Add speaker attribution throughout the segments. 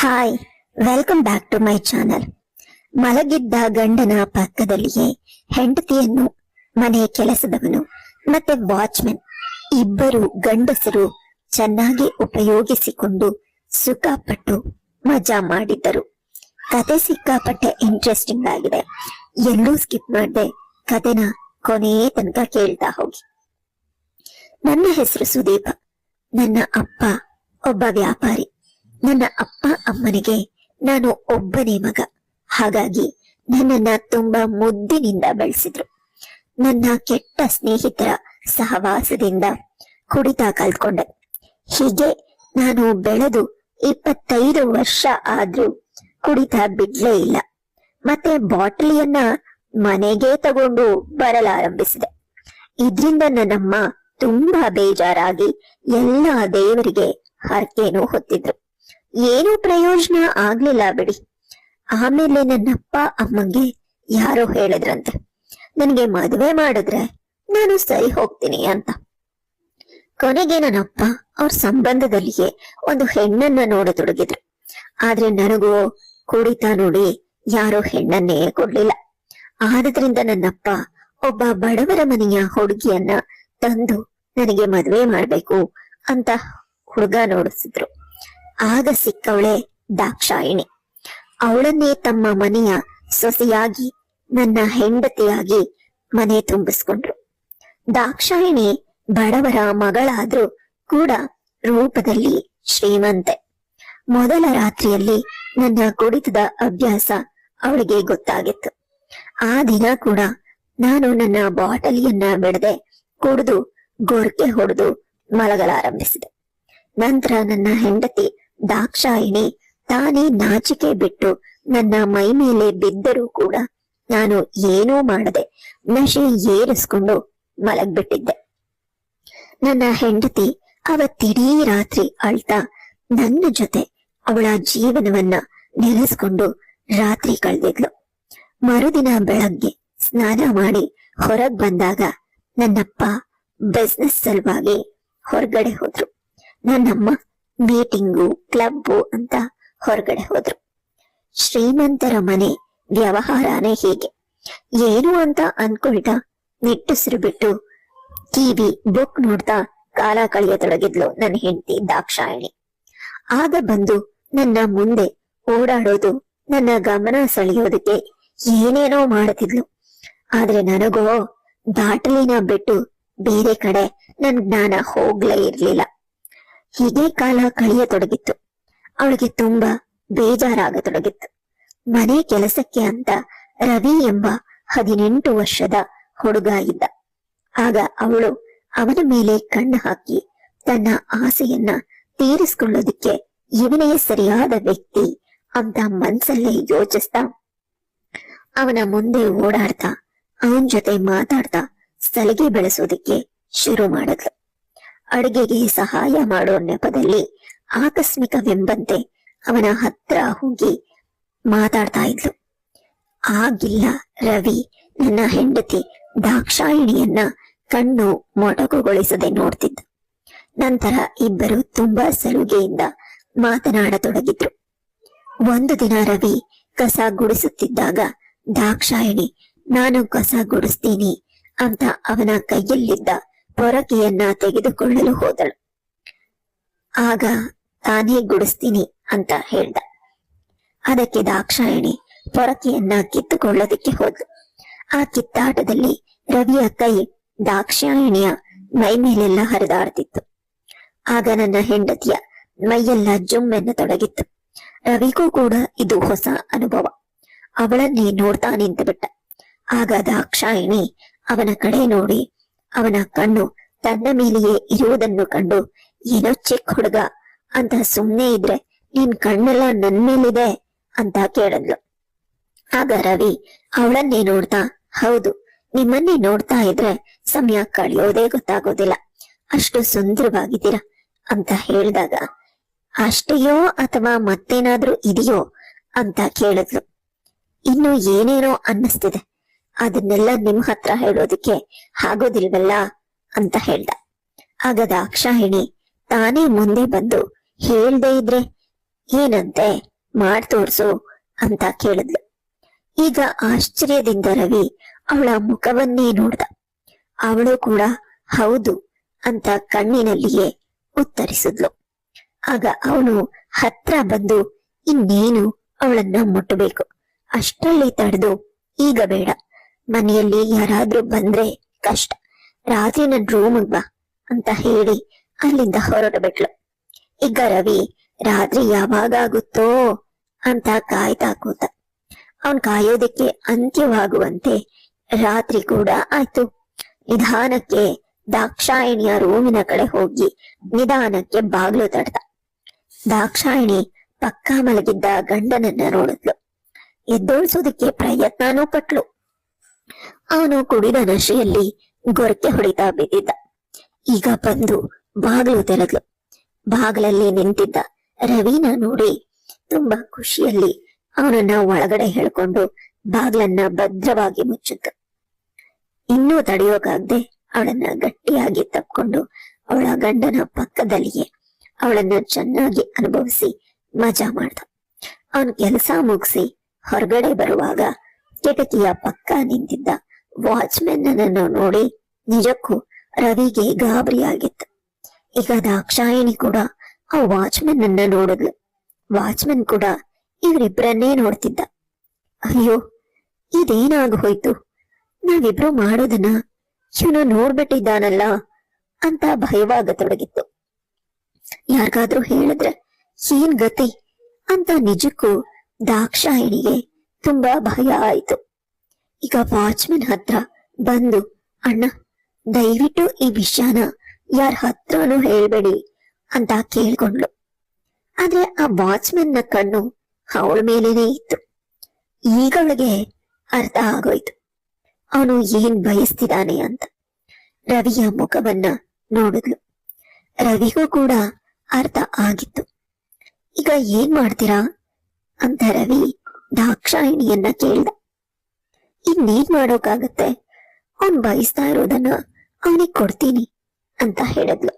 Speaker 1: Hi, welcome back to my channel. ಮಲಗಿದ್ದ ಗಂಡನ ಪಕ್ಕದಲ್ಲಿಯೇ ಹೆಂಡತಿಯನ್ನು ಮನೆ ಕೆಲಸದವನು ಮತ್ತೆ ವಾಚ್ಮೆನ್ ಇಬ್ಬರು ಗಂಡಸರು ಚೆನ್ನಾಗಿ ಉಪಯೋಗಿಸಿಕೊಂಡು ಸುಖಪಟ್ಟು ಮಜಾ ಮಾಡಿದ್ದರು. ಕತೆ ಸಿಕ್ಕಾಪಟ್ಟೆ ಇಂಟ್ರೆಸ್ಟಿಂಗ್ ಆಗಿದೆ. ಎಲ್ಲೂ ಸ್ಕಿಪ್ ಮಾಡದೆ ಕತೆನ ಕೊನೆಯೇ ತನಕ ಕೇಳ್ತಾ ಹೋಗಿ. ನನ್ನ ಹೆಸರು ಸುದೀಪ. ನನ್ನ ಅಪ್ಪ ಒಬ್ಬ ವ್ಯಾಪಾರಿ. ನನ್ನ ಅಪ್ಪ ಅಮ್ಮನಿಗೆ ನಾನು ಒಬ್ಬನೇ ಮಗ. ಹಾಗಾಗಿ ನನ್ನನ್ನ ತುಂಬಾ ಮುದ್ದಿನಿಂದ ಬೆಳೆಸಿದ್ರು. ನನ್ನ ಕೆಟ್ಟ ಸ್ನೇಹಿತರ ಸಹವಾಸದಿಂದ ಕುಡಿತ ಕಲ್ತ್ಕೊಂಡೆ. ಹೀಗೆ ನಾನು ಬೆಳೆದು 25 ವರ್ಷ ಆದ್ರೂ ಕುಡಿತ ಬಿಡ್ಲೇ ಇಲ್ಲ. ಮತ್ತೆ ಬಾಟಲಿಯನ್ನ ಮನೆಗೆ ತಗೊಂಡು ಬರಲಾರಂಭಿಸಿದೆ. ಇದ್ರಿಂದ ನನ್ನಮ್ಮ ತುಂಬಾ ಬೇಜಾರಾಗಿ ಎಲ್ಲಾ ದೇವರಿಗೆ ಹರಕೆನೂ ಹೊತ್ತಿದ್ರು. ಏನೂ ಪ್ರಯೋಜನ ಆಗ್ಲಿಲ್ಲ ಬಿಡಿ. ಆಮೇಲೆ ನನ್ನಪ್ಪ ಅಮ್ಮಂಗೆ ಯಾರೋ ಹೇಳಿದ್ರಂತೆ, ನನಗೆ ಮದುವೆ ಮಾಡಿದ್ರೆ ನಾನು ಸರಿ ಹೋಗ್ತೀನಿ ಅಂತ. ಕೊನೆಗೆ ನನ್ನಪ್ಪ ಅವ್ರ ಸಂಬಂಧದಲ್ಲಿಯೇ ಒಂದು ಹೆಣ್ಣನ್ನ ನೋಡತೊಡಗಿದ್ರು. ಆದ್ರೆ ನನಗೂ ಕುಡಿತ ನೋಡಿ ಯಾರೋ ಹೆಣ್ಣನ್ನೇ ಕೊಡ್ಲಿಲ್ಲ. ಆದ್ರಿಂದ ನನ್ನಪ್ಪ ಒಬ್ಬ ಬಡವರ ಮನೆಯ ಹುಡುಗಿಯನ್ನ ತಂದು ನನಗೆ ಮದುವೆ ಮಾಡ್ಬೇಕು ಅಂತ ಹುಡುಗ ನೋಡಿಸಿದ್ರು. ಆಗ ಸಿಕ್ಕವಳೆ ದಾಕ್ಷಾಯಿಣಿ. ಅವಳನ್ನೇ ತಮ್ಮ ಮನೆಯ ಸೊಸೆಯಾಗಿ ನನ್ನ ಹೆಂಡತಿಯಾಗಿ ಮನೆ ತುಂಬಿಸ್ಕೊಂಡ್ರು. ದಾಕ್ಷಾಯಿಣಿ ಬಡವರ ಮಗಳಾದ್ರೂ ಕೂಡ ರೂಪದಲ್ಲಿ ಶ್ರೀಮಂತೆ. ಮೊದಲ ರಾತ್ರಿಯಲ್ಲಿ ನನ್ನ ಕುಡಿತದ ಅಭ್ಯಾಸ ಅವಳಿಗೆ ಗೊತ್ತಾಗಿತ್ತು. ಆ ದಿನ ಕೂಡ ನಾನು ನನ್ನ ಬಾಟಲಿಯನ್ನ ಬಿಡದೆ ಕುಡಿದು ಗೊರಕೆ ಹೊಡೆದು ಮಲಗಲಾರಂಭಿಸಿದೆ. ನಂತರ ನನ್ನ ಹೆಂಡತಿ ದಾಕ್ಷಾಯಿಣಿ ತಾನೇ ನಾಚಿಕೆ ಬಿಟ್ಟು ನನ್ನ ಮೈ ಮೇಲೆ ಬಿದ್ದರೂ ಕೂಡ ನಾನು ಏನೂ ಮಾಡದೆ ನಶೆ ಏರಿಸ್ಕೊಂಡು ಮಲಗ್ಬಿಟ್ಟಿದ್ದೆ. ನನ್ನ ಹೆಂಡತಿ ಅವತ್ತಿಡೀ ರಾತ್ರಿ ಅಳ್ತಾ ನನ್ನ ಜೊತೆ ಅವಳ ಜೀವನವನ್ನ ನೆನೆಸ್ಕೊಂಡು ರಾತ್ರಿ ಕಳೆದಿದ್ಲು. ಮರುದಿನ ಬೆಳಗ್ಗೆ ಸ್ನಾನ ಮಾಡಿ ಹೊರಗ್ ಬಂದಾಗ ನನ್ನಪ್ಪ ಬಿಸ್ನೆಸ್ ಸಲುವಾಗಿ ಹೊರಗಡೆ ಹೋದ್ರು. ನನ್ನಮ್ಮ ಮೀಟಿಂಗು ಕ್ಲಬ್ಬು ಅಂತ ಹೊರಗಡೆ ಹೋದ್ರು. ಶ್ರೀಮಂತರ ಮನೆ ವ್ಯವಹಾರನೇ ಹೀಗೆ. ಏನು ಅಂತ ಅನ್ಕೊಳ್ತಾ ನಿಟ್ಟುಸಿರು ಬಿಟ್ಟು ಟಿವಿ ಬುಕ್ ನೋಡ್ತಾ ಕಾಲ ಕಳೆಯತೊಡಗಿದ್ಲು ನನ್ನ ಹೆಂಡತಿ ದಾಕ್ಷಾಯಿಣಿ. ಆಗ ಬಂದು ನನ್ನ ಮುಂದೆ ಓಡಾಡೋದು, ನನ್ನ ಗಮನ ಸೆಳೆಯೋದಕ್ಕೆ ಏನೇನೋ ಮಾಡುತ್ತಿದ್ಲು. ಆದ್ರೆ ನನಗೋ ಬಾಟಲಿನ ಬಿಟ್ಟು ಬೇರೆ ಕಡೆ ನನ್ ಜ್ಞಾನ ಹೋಗ್ಲೇ ಇರ್ಲಿಲ್ಲ. ಹೀಗೆ ಕಾಲ ಕಳೆಯತೊಡಗಿತ್ತು. ಅವಳಿಗೆ ತುಂಬಾ ಬೇಜಾರಾಗತೊಡಗಿತ್ತು. ಮನೆ ಕೆಲಸಕ್ಕೆ ಅಂತ ರವಿ ಎಂಬ 18 ವರ್ಷದ ಹುಡುಗ ಇದ್ದ. ಆಗ ಅವಳು ಅವನ ಮೇಲೆ ಕಣ್ಣು ಹಾಕಿ ತನ್ನ ಆಸೆಯನ್ನ ತೀರಿಸಿಕೊಳ್ಳೋದಕ್ಕೆ ಇವನೇ ಸರಿಯಾದ ವ್ಯಕ್ತಿ ಅಂತ ಮನ್ಸಲ್ಲೇ ಯೋಚಿಸ್ತಾ ಅವನ ಮುಂದೆ ಓಡಾಡ್ತಾ ಅವನ ಜೊತೆ ಮಾತಾಡ್ತಾ ಸಲಿಗೆ ಬೆಳೆಸೋದಕ್ಕೆ ಶುರು ಮಾಡಿದ್ಲು. ಅಡುಗೆಗೆ ಸಹಾಯ ಮಾಡೋ ನೆಪದಲ್ಲಿ ಆಕಸ್ಮಿಕವೆಂಬಂತೆ ಅವನ ಹತ್ರ ಹೋಗಿ ಮಾತಾಡ್ತಾ ಇದ್ಲು. ಆಗಿಲ್ಲ ರವಿ ನನ್ನ ಹೆಂಡತಿ ದಾಕ್ಷಾಯಿಣಿಯನ್ನ ಕಣ್ಣು ಮೊಟಕುಗೊಳಿಸದೆ ನೋಡ್ತಿದ್ದ. ನಂತರ ಇಬ್ಬರು ತುಂಬಾ ಸಲುಗೆಯಿಂದ ಮಾತನಾಡತೊಡಗಿದ್ರು. ಒಂದು ದಿನ ರವಿ ಕಸ ಗುಡಿಸುತ್ತಿದ್ದಾಗ ದಾಕ್ಷಾಯಿಣಿ ನಾನು ಕಸ ಗುಡಿಸ್ತೀನಿ ಅಂತ ಅವನ ಕೈಯಲ್ಲಿದ್ದ ಪೊರಕೆಯನ್ನ ತೆಗೆದುಕೊಳ್ಳಲು ಹೋದಳು. ಆಗ ತಾನೇ ಗುಡಿಸ್ತೀನಿ ಅಂತ ಹೇಳ್ದ. ಅದಕ್ಕೆ ದಾಕ್ಷಾಯಿಣಿ ಪೊರಕೆಯನ್ನ ಕಿತ್ತುಕೊಳ್ಳೋದಕ್ಕೆ ಹೋದ್ಲು. ಆ ಕಿತ್ತಾಟದಲ್ಲಿ ರವಿಯ ಕೈ ದಾಕ್ಷಾಯಿಣಿಯ ಮೈ ಮೇಲೆಲ್ಲ ಹರಿದಾಡ್ತಿತ್ತು. ಆಗ ನನ್ನ ಹೆಂಡತಿಯ ಮೈಯೆಲ್ಲ ಜುಮ್ಮೆನ್ನ ತೊಡಗಿತ್ತು. ರವಿಗೂ ಕೂಡ ಇದು ಹೊಸ ಅನುಭವ. ಅವಳನ್ನೇ ನೋಡ್ತಾ ನಿಂತು ಬಿಟ್ಟ. ಆಗ ದಾಕ್ಷಾಯಿಣಿ ಅವನ ಕಡೆ ನೋಡಿ ಅವನ ಕಣ್ಣು ತನ್ನ ಮೇಲೆಯೇ ಇರುವುದನ್ನು ಕಂಡು ಏನೋ ಚಿಕ್ಕ ಹುಡುಗ ಅಂತ ಸುಮ್ನೆ ಇದ್ರೆ ನಿನ್ ಕಣ್ಣೆಲ್ಲ ನನ್ ಮೇಲಿದೆ ಅಂತ ಕೇಳಿದ್ಲು. ಆಗ ರವಿ ಅವಳನ್ನೇ ನೋಡ್ತಾ ಹೌದು, ನಿಮ್ಮನ್ನೇ ನೋಡ್ತಾ ಇದ್ರೆ ಸಮಯ ಕಳೆಯೋದೇ ಗೊತ್ತಾಗೋದಿಲ್ಲ, ಅಷ್ಟು ಸುಂದರವಾಗಿದ್ದೀರ ಅಂತ ಹೇಳಿದಾಗ ಅಷ್ಟೆಯೋ ಅಥವಾ ಮತ್ತೇನಾದ್ರೂ ಇದೆಯೋ ಅಂತ ಕೇಳಿದ್ಲು. ಇನ್ನು ಏನೇನೋ ಅನ್ನಿಸ್ತಿದೆ, ಅದನ್ನೆಲ್ಲ ನಿಮ್ ಹತ್ರ ಹೇಳೋದಕ್ಕೆ ಆಗೋದಿಲ್ವಲ್ಲ ಅಂತ ಹೇಳ್ದ. ಆಗ ದಾಕ್ಷಾಯಿಣಿ ತಾನೇ ಮುಂದೆ ಬಂದು ಹೇಳ್ದೆ ಇದ್ರೆ ಏನಂತೆ ಮಾಡ್ ತೋರ್ಸು ಅಂತ ಕೇಳಿದ್ಲು. ಈಗ ಆಶ್ಚರ್ಯದಿಂದ ರವಿ ಅವಳ ಮುಖವನ್ನೇ ನೋಡ್ದ. ಅವಳು ಕೂಡ ಹೌದು ಅಂತ ಕಣ್ಣಿನಲ್ಲಿಯೇ ಉತ್ತರಿಸಿದ್ಲು. ಆಗ ಅವನು ಹತ್ರ ಬಂದು ಇನ್ನೇನು ಅವಳನ್ನ ಮುಟ್ಟಬೇಕು. ಅಷ್ಟರಲ್ಲಿ ತಡೆದು, ಈಗ ಬೇಡ, ಮನೆಯಲ್ಲಿ ಯಾರಾದ್ರೂ ಬಂದ್ರೆ ಕಷ್ಟ, ರಾತ್ರಿ ನನ್ ರೂಮಿಗ್ ಬಾ ಅಂತ ಹೇಳಿ ಅಲ್ಲಿಂದ ಹೊರಟು ಬಿಟ್ಲು. ಈಗ ರವಿ ರಾತ್ರಿ ಯಾವಾಗ ಆಗುತ್ತೋ ಅಂತ ಕಾಯ್ತಾ ಕೂತ. ಅವನ್ ಕಾಯೋದಕ್ಕೆ ಅಂತ್ಯವಾಗುವಂತೆ ರಾತ್ರಿ ಕೂಡ ಆಯ್ತು. ನಿಧಾನಕ್ಕೆ ದಾಕ್ಷಾಯಿಣಿಯ ರೂಮಿನ ಕಡೆ ಹೋಗಿ ನಿಧಾನಕ್ಕೆ ಬಾಗ್ಲು ತಡ್ದ. ದಾಕ್ಷಾಯಿಣಿ ಪಕ್ಕ ಮಲಗಿದ್ದ ಗಂಡನನ್ನ ನೋಡಿದ್ಲು. ಎದ್ದೋಳ್ಸೋದಕ್ಕೆ ಪ್ರಯತ್ನನೂ ಪಟ್ಲು. ಅವನು ಕುಡಿದ ನಶೆಯಲ್ಲಿ ಗೊರಕೆ ಹೊಡಿತಾ ಬಿದ್ದಿದ್ದ. ಈಗ ಬಂದು ಬಾಗಿಲು ತೆರೆದ್ಲು. ಬಾಗಿಲಲ್ಲಿ ನಿಂತಿದ್ದ ರವಿನ ನೋಡಿ ತುಂಬಾ ಖುಷಿಯಲ್ಲಿ ಅವನನ್ನ ಒಳಗಡೆ ಹೇಳ್ಕೊಂಡು ಬಾಗ್ಲನ್ನ ಭದ್ರವಾಗಿ ಮುಚ್ಚಿತ್ತು. ಇನ್ನೂ ತಡೆಯೋಕಾಗ್ದೆ ಅವಳನ್ನ ಗಟ್ಟಿಯಾಗಿ ತಪ್ಕೊಂಡು ಅವಳ ಗಂಡನ ಪಕ್ಕದಲ್ಲಿಯೇ ಅವಳನ್ನ ಚೆನ್ನಾಗಿ ಅನುಭವಿಸಿ ಮಜಾ ಮಾಡ್ದ. ಅವನ್ ಕೆಲಸ ಮುಗಿಸಿ ಹೊರಗಡೆ ಬರುವಾಗ ಕಿಟಕಿಯ ಪಕ್ಕ ನಿಂತಿದ್ದ ವಾಚ್ಮೆನ್ ಅನ್ನು ನೋಡಿ ನಿಜಕ್ಕೂ ರವಿಗೆ ಗಾಬರಿಯಾಗಿತ್ತು. ಈಗ ದಾಕ್ಷಾಯಿಣಿ ಕೂಡ ಆ ವಾಚ್ಮೆನ್ ಅನ್ನ ನೋಡಿದ್ಲು. ವಾಚ್ಮೆನ್ ಕೂಡ ಇವರಿಬ್ಬರನ್ನೇ ನೋಡ್ತಿದ್ದ. ಅಯ್ಯೋ, ಇದೇನಾಗ ಹೋಯ್ತು, ನಾವಿಬ್ರು ಮಾಡೋದನ್ನ ಇವನು ನೋಡ್ಬಿಟ್ಟಿದ್ದಾನಲ್ಲ ಅಂತ ಭಯವಾಗತೊಡಗಿತ್ತು. ಯಾರಿಗಾದ್ರೂ ಹೇಳಿದ್ರೆ ಏನ್ ಗತಿ ಅಂತ ನಿಜಕ್ಕೂ ದಾಕ್ಷಾಯಿಣಿಗೆ ತುಂಬಾ ಭಯ ಆಯ್ತು. ಈಗ ವಾಚ್ಮೆನ್ ಹತ್ರ ಬಂದು, ಅಣ್ಣ ದಯವಿಟ್ಟು ಈ ವಿಷಯನ ಯಾರ ಹತ್ರನೂ ಹೇಳ್ಬೇಡಿ ಅಂತ ಕೇಳ್ಕೊಂಡ್ಲು. ಆದ್ರೆ ಆ ವಾಚ್ಮೆನ್ ನ ಕಣ್ಣು ಅವಳ ಮೇಲೇನೆ ಇತ್ತು. ಈಗ ಅವಳಿಗೆ ಅರ್ಥ ಆಗೋಯ್ತು ಅವನು ಏನ್ ಬಯಸ್ತಿದ್ದಾನೆ ಅಂತ. ರವಿಯ ಮುಖವನ್ನ ನೋಡಿದ್ಲು. ರವಿಗೂ ಕೂಡ ಅರ್ಥ ಆಗಿತ್ತು. ಈಗ ಏನ್ ಮಾಡ್ತೀರಾ ಅಂತ ರವಿ ದಾಕ್ಷಾಯಿಣಿಯನ್ನ ಕೇಳ್ದ. ಇನ್ನೇನ್ ಮಾಡೋಕಾಗತ್ತೆ, ಅವನ್ ಬಯಸ್ತಾ ಇರೋದನ್ನ ಅವನಿಗೆ ಕೊಡ್ತೀನಿ ಅಂತ ಹೇಳಿದ್ಲು.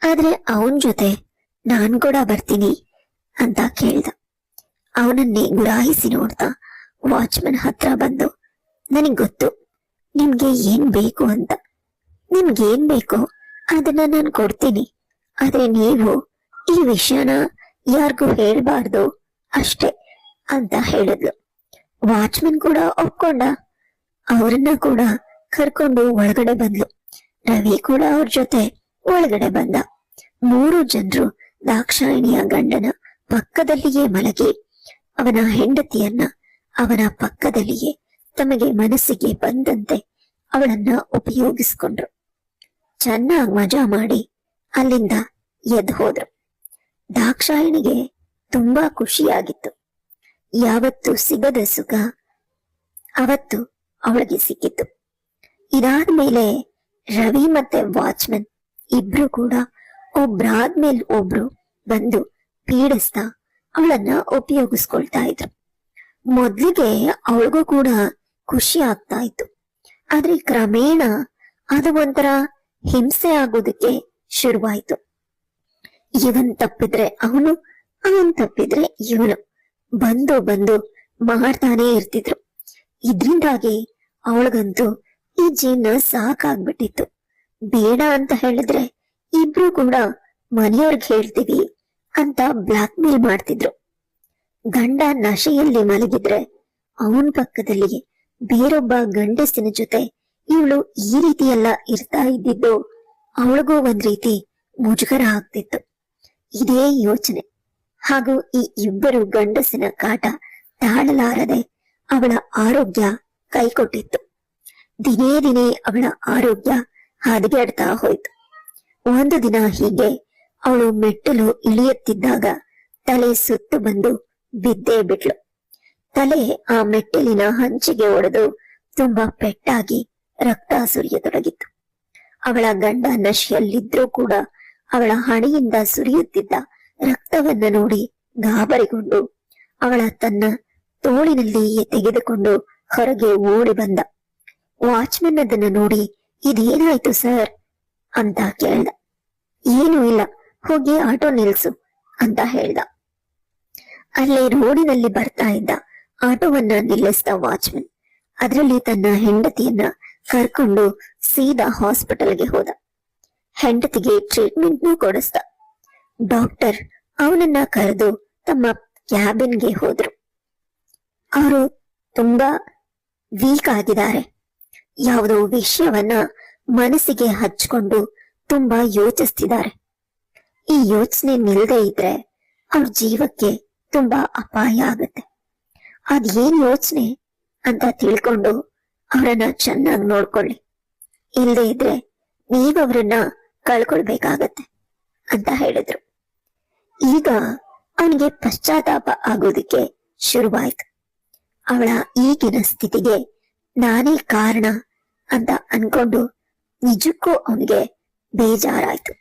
Speaker 1: ಆದ್ರೆ ಅವನ್ ಜೊತೆ ನಾನ್ ಕೂಡ ಬರ್ತೀನಿ ಅಂತ ಕೇಳ್ದ. ಅವನನ್ನೇ ಗುರಾಯಿಸಿ ನೋಡ್ತಾ ವಾಚ್ಮನ್ ಹತ್ರ ಬಂದು, ನನಗ್ ಗೊತ್ತು ನಿಮ್ಗೆ ಏನ್ ಬೇಕು ಅಂತ, ನಿಮ್ಗೇನ್ ಬೇಕೋ ಅದನ್ನ ನಾನು ಕೊಡ್ತೀನಿ, ಆದ್ರೆ ನೀವು ಈ ವಿಷಯನ ಯಾರಿಗೂ ಹೇಳ್ಬಾರ್ದು ಅಷ್ಟೇ ಅಂತ ಹೇಳಿದ್ಲು. ವಾಚ್ಮನ್ ಕೂಡ ಒಪ್ಕೊಂಡ. ಅವರನ್ನ ಕೂಡ ಕರ್ಕೊಂಡು ಒಳಗಡೆ ಬಂದ್ಲು. ರವಿ ಕೂಡ ಅವ್ರ ಜೊತೆ ಒಳಗಡೆ ಬಂದ. 3 ಜನರು ದಾಕ್ಷಾಯಿಣಿಯ ಗಂಡನ ಪಕ್ಕದಲ್ಲಿಯೇ ಮಲಗಿ ಅವನ ಹೆಂಡತಿಯನ್ನ ಅವನ ಪಕ್ಕದಲ್ಲಿಯೇ ತಮಗೆ ಮನಸ್ಸಿಗೆ ಬಂದಂತೆ ಅವಳನ್ನ ಉಪಯೋಗಿಸ್ಕೊಂಡ್ರು. ಚೆನ್ನಾಗಿ ಮಜಾ ಮಾಡಿ ಅಲ್ಲಿಂದ ಎದ್ದು ಹೋದ್ರು. ದಾಕ್ಷಾಯಿಣಿಗೆ ತುಂಬಾ ಖುಷಿಯಾಗಿತ್ತು. ಯಾವತ್ತು ಸಿಗದ ಸುಖ ಅವತ್ತು ಅವಳಿಗೆ ಸಿಕ್ಕಿತ್ತು. ಇದಾದ್ಮೇಲೆ ರವಿ ಮತ್ತೆ ವಾಚ್ಮನ್ ಇಬ್ರು ಕೂಡ ಒಬ್ರಾದ್ಮೇಲೆ ಒಬ್ರು ಬಂದು ಪೀಡಿಸ್ತಾ ಅವಳನ್ನ ಉಪಯೋಗಿಸ್ಕೊಳ್ತಾ ಇದ್ರು. ಮೊದ್ಲಿಗೆ ಅವಳಿಗೂ ಕೂಡ ಖುಷಿ ಆಗ್ತಾ ಇತ್ತು. ಆದ್ರೆ ಕ್ರಮೇಣ ಅದು ಒಂಥರ ಹಿಂಸೆ ಆಗೋದಕ್ಕೆ ಶುರುವಾಯ್ತು. ಇವನ್ ತಪ್ಪಿದ್ರೆ ಅವನು, ಅವನ್ ತಪ್ಪಿದ್ರೆ ಇವನು ಬಂದು ಬಂದು ಮಾಡ್ತಾನೆ ಇರ್ತಿದ್ರು. ಇದ್ರಿಂದಾಗಿ ಅವಳಿಗಂತೂ ಈ ಜೀವನ ಸಾಕಾಗ್ಬಿಟ್ಟಿತ್ತು. ಬೇಡ ಅಂತ ಹೇಳಿದ್ರೆ ಇಬ್ರು ಕೂಡ ಮನೆಯವ್ರಿಗೆ ಹೇಳ್ತೀವಿ ಅಂತ ಬ್ಲಾಕ್ ಮೇಲ್ ಮಾಡ್ತಿದ್ರು. ಗಂಡ ನಶೆಯಲ್ಲಿ ಮಲಗಿದ್ರೆ ಅವನ್ ಪಕ್ಕದಲ್ಲಿ ಬೇರೊಬ್ಬ ಗಂಡಸಿನ ಜೊತೆ ಇವಳು ಈ ರೀತಿ ಎಲ್ಲ ಇರ್ತಾ ಇದ್ದಿದ್ದು ಅವಳಿಗೂ ಒಂದ್ ರೀತಿ ಮುಜುಗರ ಆಗ್ತಿತ್ತು. ಇದೇ ಯೋಚನೆ ಹಾಗೂ ಈ ಇಬ್ಬರು ಗಂಡಸಿನ ಕಾಟ ತಾಳಲಾರದೆ ಅವಳ ಆರೋಗ್ಯ ಕೈಕೊಟ್ಟಿತ್ತು. ದಿನೇ ದಿನೇ ಅವಳ ಆರೋಗ್ಯ ಹದಗೆಡ್ತಾ ಹೋಯ್ತು. ಒಂದು ದಿನ ಹೀಗೆ ಅವಳು ಮೆಟ್ಟಲು ಇಳಿಯುತ್ತಿದ್ದಾಗ ತಲೆ ಸುತ್ತು ಬಂದು ಬಿದ್ದೇ ಬಿಟ್ಲು. ತಲೆ ಆ ಮೆಟ್ಟಿಲಿನ ಹಂಚಿಗೆ ಒಡೆದು ತುಂಬಾ ಪೆಟ್ಟಾಗಿ ರಕ್ತ ಸುರಿಯತೊಡಗಿತ್ತು. ಅವಳ ಗಂಡ ನಶೆಯಲ್ಲಿದ್ರೂ ಕೂಡ ಅವಳ ಹಣೆಯಿಂದ ಸುರಿಯುತ್ತಿದ್ದ ರಕ್ತವನ್ನ ನೋಡಿ ಗಾಬರಿಗೊಂಡು ಅವಳ ತನ್ನ ತೋಳಿನಲ್ಲಿಯೇ ತೆಗೆದುಕೊಂಡು ಹೊರಗೆ ಓಡಿ ಬಂದ. ವಾಚ್ಮನ್ ಅದನ್ನ ನೋಡಿ, ಇದೇನಾಯ್ತು ಸರ್ ಅಂತ ಕೇಳ್ದ. ಏನೂ ಇಲ್ಲ, ಹೋಗಿ ಆಟೋ ನಿಲ್ಸು ಅಂತ ಹೇಳ್ದ. ಅಲ್ಲೇ ರೋಡಿನಲ್ಲಿ ಬರ್ತಾ ಇದ್ದ ಆಟೋವನ್ನ ನಿಲ್ಲಿಸಿದ ವಾಚ್ಮನ್ ಅದರಲ್ಲಿ ತನ್ನ ಹೆಂಡತಿಯನ್ನ ಕರ್ಕೊಂಡು ಸೀದಾ ಹಾಸ್ಪಿಟಲ್ಗೆ ಹೋದ. ಹೆಂಡತಿಗೆ ಟ್ರೀಟ್ಮೆಂಟ್ನೂ ಕೊಡಿಸ್ದ. ಡಾಕ್ಟರ್ ಅವನನ್ನ ಕರೆದು ತಮ್ಮ ಕ್ಯಾಬಿನ್ಗೆ ಹೋದ್ರು. ಅವರು ತುಂಬಾ ವೀಕ್ ಆಗಿದ್ದಾರೆ. ಯಾವುದೋ ವಿಷಯವನ್ನ ಮನಸ್ಸಿಗೆ ಹಚ್ಕೊಂಡು ತುಂಬಾ ಯೋಚಿಸ್ತಿದ್ದಾರೆ. ಈ ಯೋಚನೆ ನಿಲ್ದೇ ಇದ್ರೆ ಅವ್ರ ಜೀವಕ್ಕೆ ತುಂಬಾ ಅಪಾಯ ಆಗತ್ತೆ. ಅದೇನ್ ಯೋಚನೆ ಅಂತ ತಿಳ್ಕೊಂಡು ಅವರನ್ನ ಚೆನ್ನಾಗಿ ನೋಡ್ಕೊಳ್ಳಿ, ಇಲ್ಲದೆ ಇದ್ರೆ ನೀವವ್ರನ್ನ ಕಳ್ಕೊಳ್ಬೇಕಾಗತ್ತೆ ಅಂತ ಹೇಳಿದ್ರು. ಈಗ ಅವನಿಗೆ ಪಶ್ಚಾತ್ತಾಪ ಆಗೋದಿಕ್ಕೆ ಶುರುವಾಯ್ತು. ಅವಳ ಈಗಿನ ಸ್ಥಿತಿಗೆ ನಾನೇ ಕಾರಣ ಅಂತ ಅನ್ಕೊಂಡು ನಿಜಕ್ಕೂ ಅವನಿಗೆ ಬೇಜಾರಾಯ್ತು.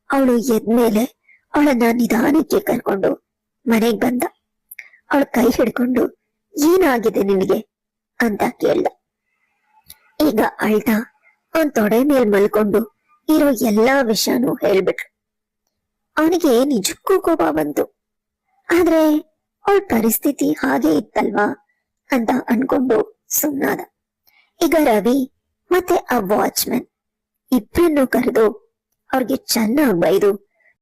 Speaker 1: ಅವಳು ಎದ್ಮೇಲೆ ಅವಳನ್ನ ನಿಧಾನಕ್ಕೆ ಕರ್ಕೊಂಡು ಮನೆಗ್ ಬಂದ. ಅವಳ ಕೈ ಹಿಡ್ಕೊಂಡು ಏನಾಗಿದೆ ನಿನಗೆ ಅಂತ ಕೇಳ್ದ. ಈಗ ಅಳ್ತಾ ಅವನ್ ತೊಡೆ ಮೇಲ್ ಮಲ್ಕೊಂಡು ಇರೋ ಎಲ್ಲಾ ವಿಷಯನೂ ಹೇಳ್ಬಿಟ್ರು. ಅವನಿಗೆ ನಿಜಕ್ಕೂ ಕೋಪ ಬಂತು. ಆದ್ರೆ ಅವಳ ಪರಿಸ್ಥಿತಿ ಹಾಗೆ ಇತ್ತಲ್ವಾ ಅಂತ ಅನ್ಕೊಂಡು ಸುಮ್ನಾದ. ಈಗ ರವಿ ಮತ್ತೆ ಆ ವಾಚ್ಮನ್ ಇಬ್ರನ್ನು ಕರೆದು ಅವ್ರಿಗೆ ಚೆನ್ನಾಗಿ ಬೈದು